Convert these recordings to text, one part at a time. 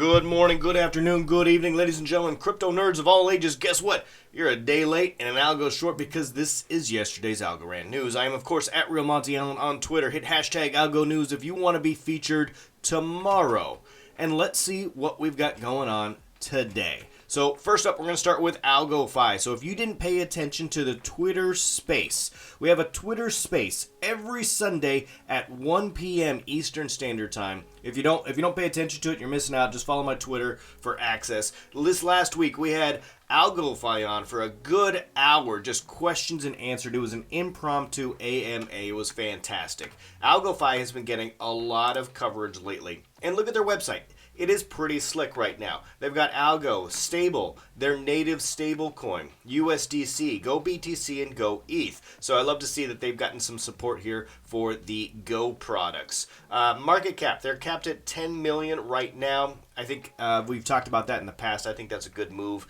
Good morning, good afternoon, good evening, ladies and gentlemen, crypto nerds of all ages. Guess what? You're a day late and an algo short because this is yesterday's Algorand news. I am, of course, at Real Monty Allen on Twitter. Hit hashtag AlgoNews if you want to be featured tomorrow. And let's see what we've got going on today. So first up, we're going to start with AlgoFi. So if you didn't pay attention to the Twitter space, we have a Twitter space every Sunday at 1 p.m. Eastern Standard Time. If you don't pay attention to it, you're missing out. Just follow my Twitter for access. This last week, we had AlgoFi on for a good hour, just questions and answered. It was an impromptu AMA. It was fantastic. AlgoFi has been getting a lot of coverage lately. And look at their website. It is pretty slick right now. They've got Algo, stable, their native stable coin, USDC, Go BTC, and Go ETH. So I love to see that they've gotten some support here for the Go products. Market cap, they're capped at 10 million right now. I think we've talked about that in the past. I think that's a good move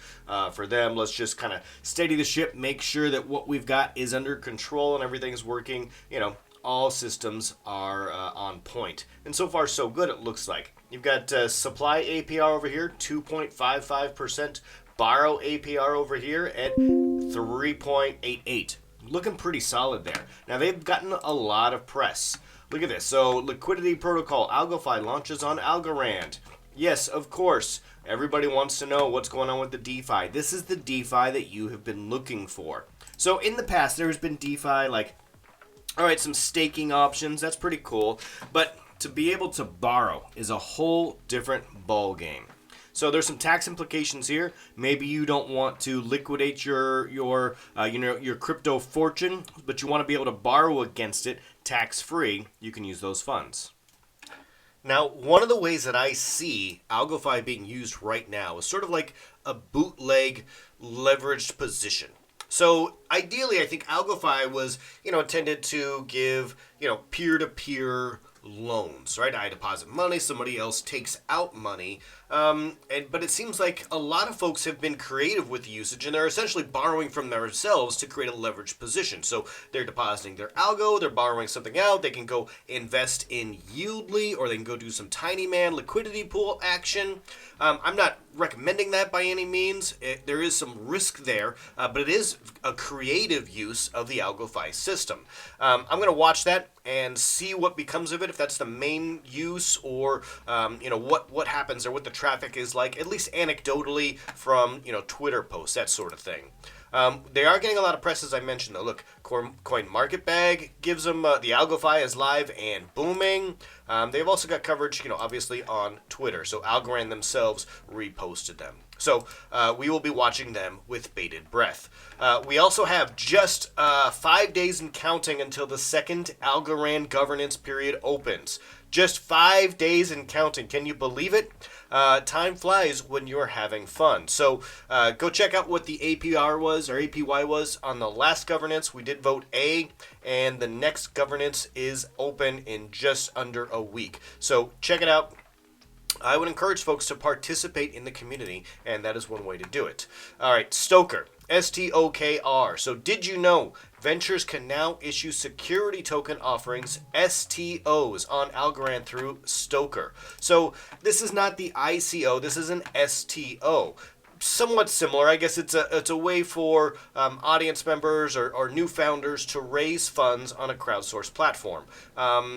for them. Let's just kind of steady the ship, make sure that what we've got is under control and everything's working. All systems are on point. And so far, so good, it looks like. You've got supply APR over here, 2.55%. Borrow APR over here at 3.88. Looking pretty solid there. Now, they've gotten a lot of press. Look at this. So, liquidity protocol, AlgoFi launches on Algorand. Yes, of course. Everybody wants to know what's going on with the DeFi. This is the DeFi that you have been looking for. So, in the past, there's been DeFi like, all right, some staking options. That's pretty cool. But to be able to borrow is a whole different ball game. So there's some tax implications here. Maybe you don't want to liquidate your crypto fortune, but you want to be able to borrow against it tax-free. You can use those funds. Now, one of the ways that I see AlgoFi being used right now is sort of like a bootleg leveraged position. So ideally, I think AlgoFi was, intended to give, peer-to-peer loans, right? I deposit money, somebody else takes out money, but it seems like a lot of folks have been creative with the usage, and they're essentially borrowing from themselves to create a leveraged position. So they're depositing their algo, they're borrowing something out, they can go invest in YLDY, or they can go do some tiny man liquidity pool action. I'm not recommending that by any means. There is some risk there, but it is a creative use of the AlgoFi system. I'm going to watch that and see what becomes of it, if that's the main use, or what happens, or what the traffic is like, at least anecdotally from Twitter posts, that sort of thing. They are getting a lot of press, as I mentioned, though. Look, CoinMarketBag gives them the AlgoFi is live and booming. They've also got coverage, obviously on Twitter. So Algorand themselves reposted them. So we will be watching them with bated breath. We also have just 5 days and counting until the second Algorand governance period opens. Just 5 days and counting. Can you believe it? Time flies when you're having fun. So go check out what the APR was, or APY was, on the last governance. We did vote A, and the next governance is open in just under a week. So check it out. I would encourage folks to participate in the community, and that is one way to do it. All right, STOKR, STOKR. So did you know ventures can now issue security token offerings, STOs, on Algorand through STOKR? So this is not the ICO, this is an STO. Somewhat similar. I guess it's a way for audience members or new founders to raise funds on a crowdsourced platform,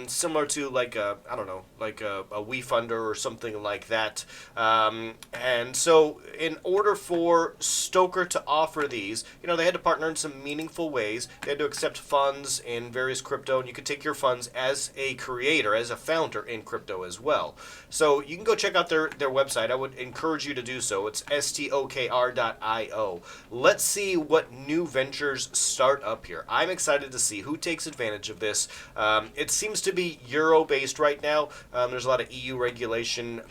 similar to like a WeFunder or something like that. And so, in order for STOKR to offer these, they had to partner in some meaningful ways. They had to accept funds in various crypto, and you could take your funds as a creator, as a founder in crypto as well. So you can go check out their website. I would encourage you to do so. It's STOKR.io. Let's see what new ventures start up here. I'm excited to see who takes advantage of this. It seems to be Euro-based right now. There's a lot of EU regulation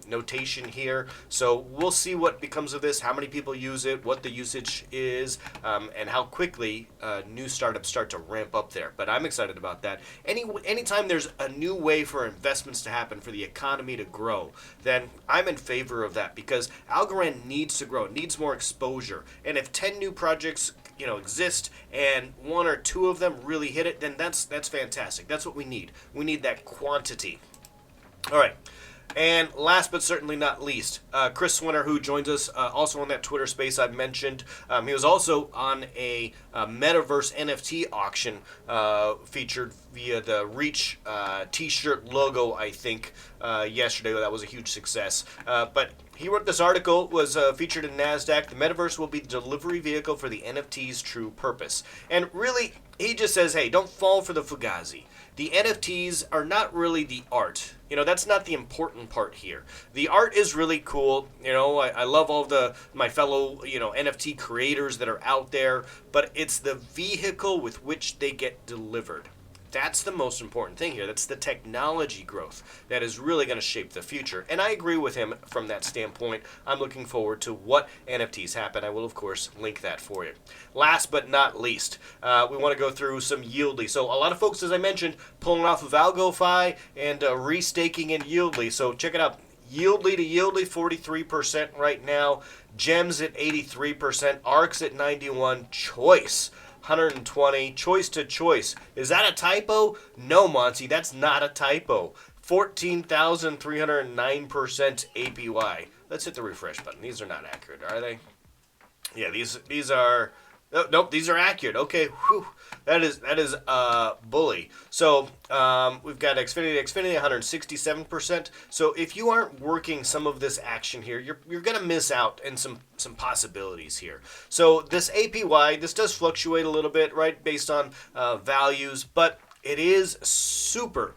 notation here. So we'll see what becomes of this, how many people use it, what the usage is, and how quickly new startups start to ramp up there. But I'm excited about that. Anytime there's a new way for investments to happen, for the economy to grow, then I'm in favor of that, because Algorand needs to grow. It needs more exposure. And if 10 new projects exist and one or two of them really hit it, then that's fantastic. That's what we need. We need that quantity. All right. And last but certainly not least, Chris Swinner, who joins us also on that Twitter space I mentioned. He was also on a metaverse NFT auction featured via the Reach t-shirt logo, I think, yesterday. That was a huge success. But he wrote this article, was featured in NASDAQ. The metaverse will be the delivery vehicle for the NFT's true purpose. And really, he just says, hey, don't fall for the Fugazi. The NFTs are not really the art. That's not the important part here. The art is really cool. I love all my fellow, NFT creators that are out there, but it's the vehicle with which they get delivered. That's the most important thing here. That's the technology growth that is really going to shape the future. And I agree with him from that standpoint. I'm looking forward to what NFTs happen. I will, of course, link that for you. Last but not least, we want to go through some YLDY. So a lot of folks, as I mentioned, pulling off of AlgoFi and restaking in YLDY. So check it out. YLDY to YLDY, 43% right now. Gems at 83%. ARCs at 91%. Choice 120, choice to choice. Is that a typo? No, Monty, that's not a typo. 14,309% APY. Let's hit the refresh button. These are not accurate, are they? Yeah, these are... Nope, these are accurate. Okay, whew. That is bully. So we've got Xfinity 167%. So if you aren't working some of this action here, you're gonna miss out in some possibilities here. So this APY, this does fluctuate a little bit, right, based on values, but it is super,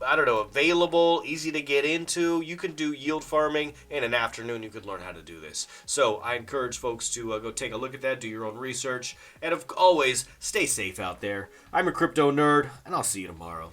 available, easy to get into. You can do yield farming in an afternoon. You could learn how to do this. So I encourage folks to go take a look at that, do your own research, and always stay safe out there. I'm a crypto nerd, and I'll see you tomorrow.